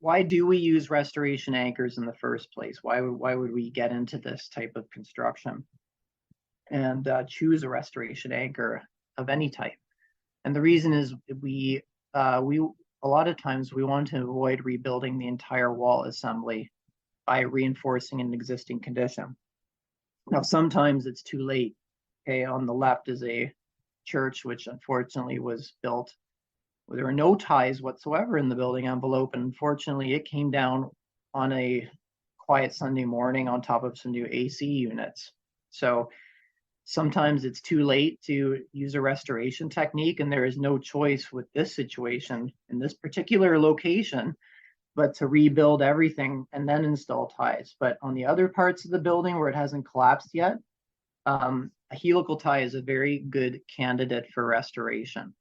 why do we use restoration anchors in the first place? Why would we get into this type of construction and choose a restoration anchor of any type? And the reason is we a lot of times we want to avoid rebuilding the entire wall assembly by reinforcing an existing condition. Now, sometimes it's too late. Okay, on the left is a church which unfortunately was built there were no ties whatsoever in the building envelope, and unfortunately it came down on a quiet Sunday morning on top of some new AC units. So sometimes it's too late to use a restoration technique, and there is no choice with this situation in this particular location but to rebuild everything and then install ties. But on the other parts of the building where it hasn't collapsed yet, a helical tie is a very good candidate for restoration.